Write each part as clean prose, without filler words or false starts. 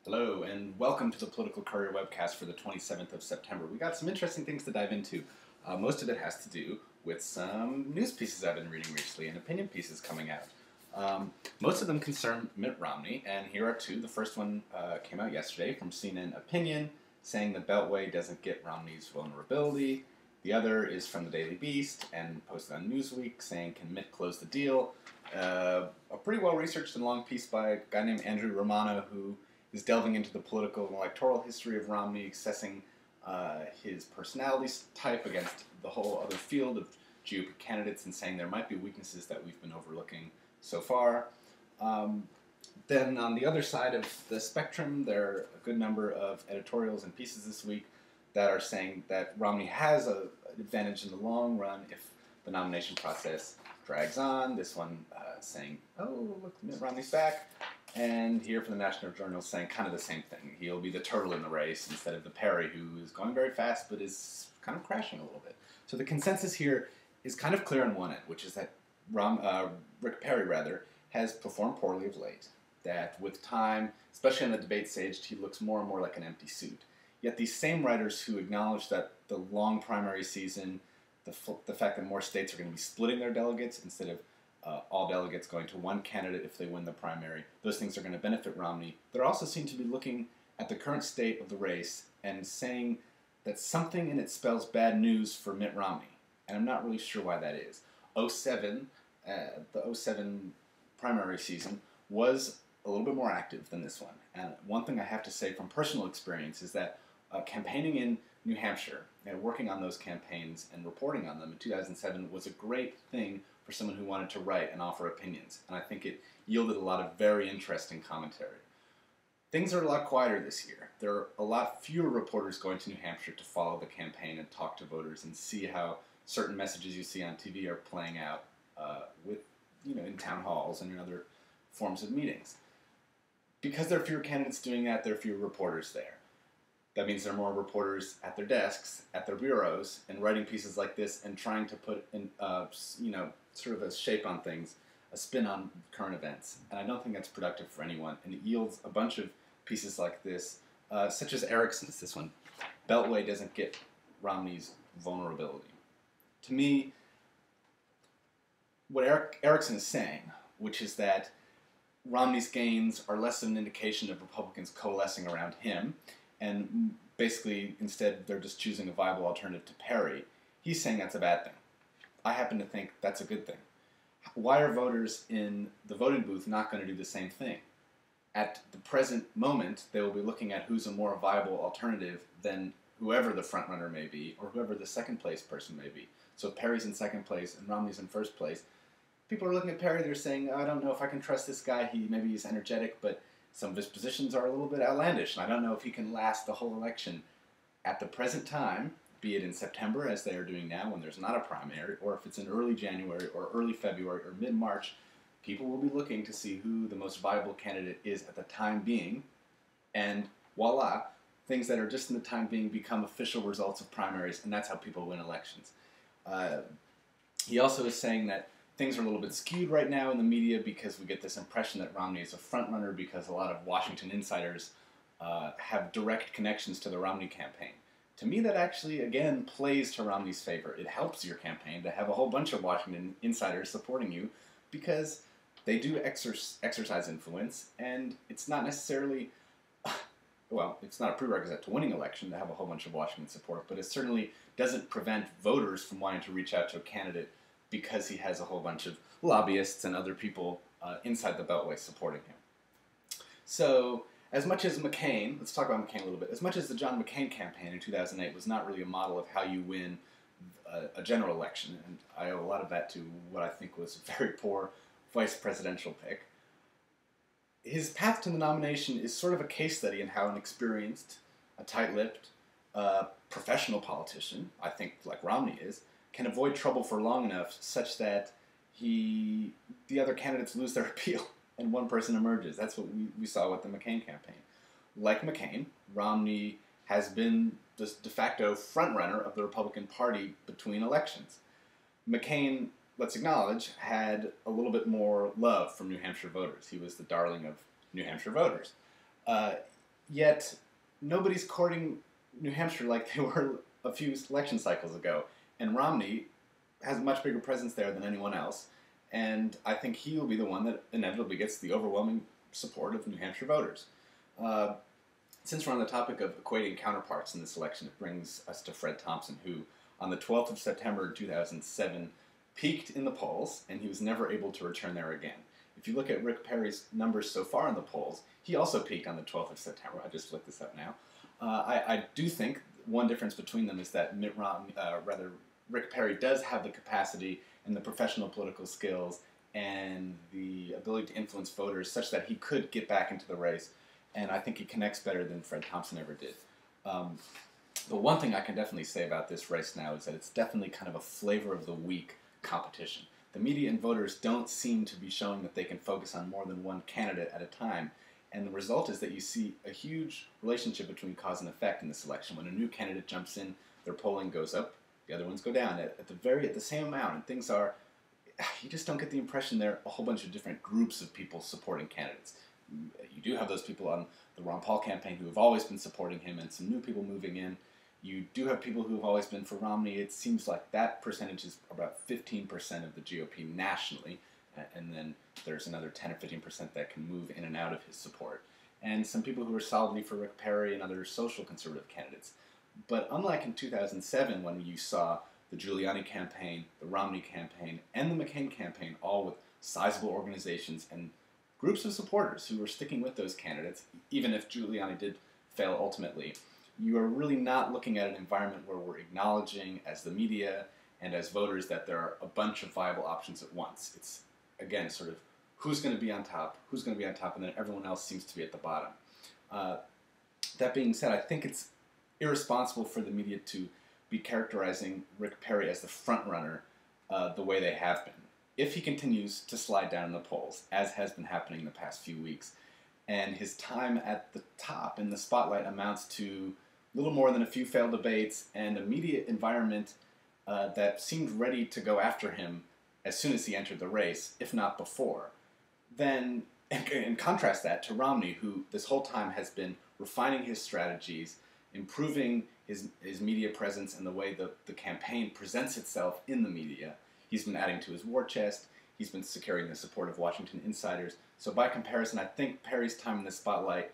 Hello, and welcome to the Political Courier Webcast for the 27th of September. We got some interesting things to dive into. Most of it has to do with some news pieces I've been reading recently and opinion pieces coming out. Most of them concern Mitt Romney, and here are two. The first one came out yesterday from CNN Opinion, saying the Beltway doesn't get Romney's vulnerability. The other is from the Daily Beast and posted on Newsweek, saying, can Mitt close the deal? A pretty well-researched and long piece by a guy named Andrew Romano, who is delving into the political and electoral history of Romney, assessing his personality type against the whole other field of GOP candidates, and saying there might be weaknesses that we've been overlooking so far. Then on the other side of the spectrum, there are a good number of editorials and pieces this week that are saying that Romney has an advantage in the long run if the nomination process drags on. This one saying, oh, look, Mitt Romney's back. And here from the National Journal saying kind of the same thing. He'll be the turtle in the race instead of the Perry, who is going very fast but is kind of crashing a little bit. So the consensus here is kind of clear on one end, which is that Rick Perry, has performed poorly of late. That with time, especially on the debate stage, he looks more and more like an empty suit. Yet these same writers who acknowledge that the long primary season, the fact that more states are going to be splitting their delegates instead of all delegates going to one candidate if they win the primary, those things are going to benefit Romney. They also seem to be looking at the current state of the race and saying that something in it spells bad news for Mitt Romney. And I'm not really sure why that is. The 07 primary season was a little bit more active than this one. And one thing I have to say from personal experience is that campaigning in New Hampshire and working on those campaigns and reporting on them in 2007 was a great thing for someone who wanted to write and offer opinions. And I think it yielded a lot of very interesting commentary. Things are a lot quieter this year. There are a lot fewer reporters going to New Hampshire to follow the campaign and talk to voters and see how certain messages you see on TV are playing out in town halls and in other forms of meetings. Because there are fewer candidates doing that, there are fewer reporters there. That means there are more reporters at their desks, at their bureaus, and writing pieces like this and trying to put in, sort of a shape on things, a spin on current events. And I don't think that's productive for anyone. And it yields a bunch of pieces like this, such as Erickson's, this one. Beltway doesn't get Romney's vulnerability. To me, what Erickson is saying, which is that Romney's gains are less an indication of Republicans coalescing around him, and basically, instead, they're just choosing a viable alternative to Perry. He's saying that's a bad thing. I happen to think that's a good thing. Why are voters in the voting booth not going to do the same thing? At the present moment, they will be looking at who's a more viable alternative than whoever the frontrunner may be, or whoever the second place person may be. So if Perry's in second place and Romney's in first place, people are looking at Perry, they're saying, I don't know if I can trust this guy. Maybe he's energetic, but some of his positions are a little bit outlandish, and I don't know if he can last the whole election. At the present time, be it in September, as they are doing now when there's not a primary, or if it's in early January or early February or mid-March, people will be looking to see who the most viable candidate is at the time being, and voila, things that are just in the time being become official results of primaries, and that's how people win elections. He also is saying that things are a little bit skewed right now in the media because we get this impression that Romney is a frontrunner because a lot of Washington insiders have direct connections to the Romney campaign. To me, that actually, again, plays to Romney's favor. It helps your campaign to have a whole bunch of Washington insiders supporting you because they do exercise influence, and it's not necessarily, well, it's not a prerequisite to winning an election to have a whole bunch of Washington support, but it certainly doesn't prevent voters from wanting to reach out to a candidate because he has a whole bunch of lobbyists and other people inside the Beltway supporting him. So, as much as McCain, let's talk about McCain a little bit, as much as the John McCain campaign in 2008 was not really a model of how you win a general election, and I owe a lot of that to what I think was a very poor vice presidential pick, his path to the nomination is sort of a case study in how an experienced, a tight-lipped, professional politician, I think like Romney is, can avoid trouble for long enough such that the other candidates lose their appeal and one person emerges. That's what we saw with the McCain campaign. Like McCain, Romney has been the de facto frontrunner of the Republican Party between elections. McCain, let's acknowledge, had a little bit more love from New Hampshire voters. He was the darling of New Hampshire voters. Yet nobody's courting New Hampshire like they were a few election cycles ago. And Romney has a much bigger presence there than anyone else. And I think he will be the one that inevitably gets the overwhelming support of New Hampshire voters. Uh, since we're on the topic of equating counterparts in this election, it brings us to Fred Thompson, who on the 12th of September 2007 peaked in the polls, and he was never able to return there again. If you look at Rick Perry's numbers so far in the polls, he also peaked on the 12th of September. I just looked this up now. I do think one difference between them is that Rick Perry does have the capacity and the professional political skills and the ability to influence voters such that he could get back into the race, and I think he connects better than Fred Thompson ever did. The one thing I can definitely say about this race now is that it's definitely kind of a flavor of the week competition. The media and voters don't seem to be showing that they can focus on more than one candidate at a time, and the result is that you see a huge relationship between cause and effect in this election. When a new candidate jumps in, their polling goes up, the other ones go down at the same amount, and things are, you just don't get the impression there are a whole bunch of different groups of people supporting candidates. You do have those people on the Ron Paul campaign who have always been supporting him, and some new people moving in. You do have people who have always been for Romney. It seems like that percentage is about 15% of the GOP nationally, and then there's another 10 or 15% that can move in and out of his support. And some people who are solidly for Rick Perry and other social conservative candidates. But unlike in 2007 when you saw the Giuliani campaign, the Romney campaign, and the McCain campaign all with sizable organizations and groups of supporters who were sticking with those candidates, even if Giuliani did fail ultimately, you are really not looking at an environment where we're acknowledging as the media and as voters that there are a bunch of viable options at once. It's, again, sort of who's going to be on top, and then everyone else seems to be at the bottom. That being said, I think it's irresponsible for the media to be characterizing Rick Perry as the front runner the way they have been. If he continues to slide down in the polls, as has been happening in the past few weeks, and his time at the top in the spotlight amounts to little more than a few failed debates and a media environment that seemed ready to go after him as soon as he entered the race, if not before, then, and contrast that to Romney, who this whole time has been refining his strategies, improving his media presence and the way the campaign presents itself in the media. He's been adding to his war chest. He's been securing the support of Washington insiders. So by comparison, I think Perry's time in the spotlight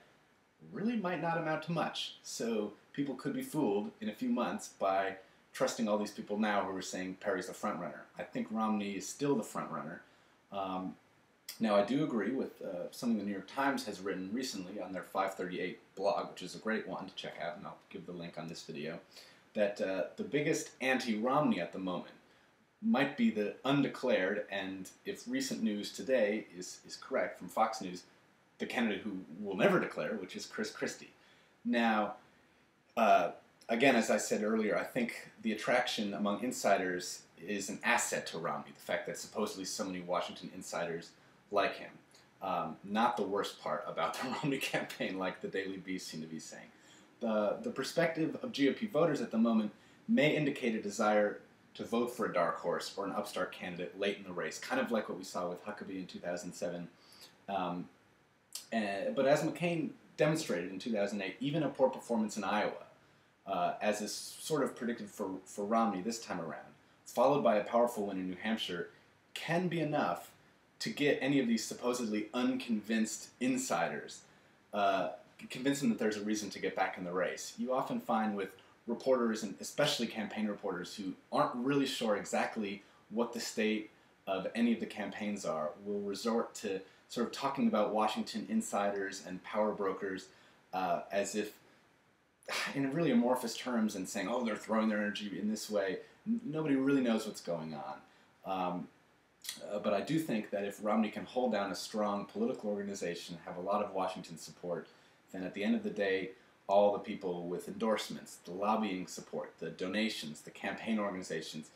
really might not amount to much. So people could be fooled in a few months by trusting all these people now who are saying Perry's the front runner. I think Romney is still the front runner. Now, I do agree with something the New York Times has written recently on their 538 blog, which is a great one to check out, and I'll give the link on this video, that the biggest anti-Romney at the moment might be the undeclared, and if recent news today is correct from Fox News, the candidate who will never declare, which is Chris Christie. Now, again, as I said earlier, I think the attraction among insiders is an asset to Romney, the fact that supposedly so many Washington insiders like him. Not the worst part about the Romney campaign, like the Daily Beast seem to be saying. The perspective of GOP voters at the moment may indicate a desire to vote for a dark horse or an upstart candidate late in the race, kind of like what we saw with Huckabee in 2007. But as McCain demonstrated in 2008, even a poor performance in Iowa, as is sort of predicted for Romney this time around, followed by a powerful win in New Hampshire, can be enough to get any of these supposedly unconvinced insiders, convince them that there's a reason to get back in the race. You often find with reporters, and especially campaign reporters, who aren't really sure exactly what the state of any of the campaigns are, will resort to sort of talking about Washington insiders and power brokers as if in really amorphous terms and saying, oh, they're throwing their energy in this way. Nobody really knows what's going on. But I do think that if Romney can hold down a strong political organization, have a lot of Washington support, then at the end of the day, all the people with endorsements, the lobbying support, the donations, the campaign organizations,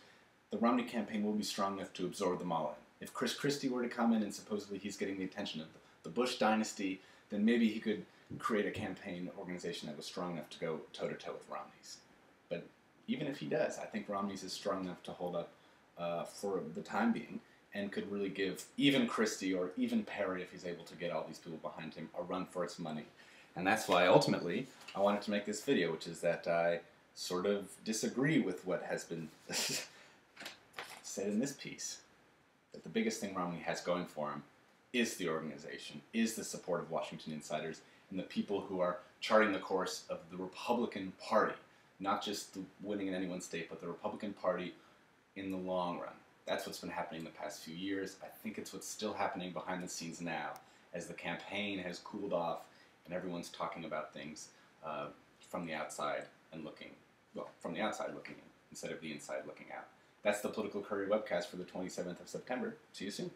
the Romney campaign will be strong enough to absorb them all in. If Chris Christie were to come in and supposedly he's getting the attention of the Bush dynasty, then maybe he could create a campaign organization that was strong enough to go toe-to-toe with Romney's. But even if he does, I think Romney's is strong enough to hold up for the time being and could really give even Christie or even Perry, if he's able to get all these people behind him, a run for its money. And that's why, ultimately, I wanted to make this video, which is that I sort of disagree with what has been said in this piece. That the biggest thing Romney has going for him is the organization, is the support of Washington insiders, and the people who are charting the course of the Republican Party. Not just the winning in any one state, but the Republican Party in the long run. That's what's been happening the past few years. I think it's what's still happening behind the scenes now, as the campaign has cooled off and everyone's talking about things from the outside and looking, well, from the outside looking in, instead of the inside looking out. That's the Political Courier webcast for the 27th of September. See you soon.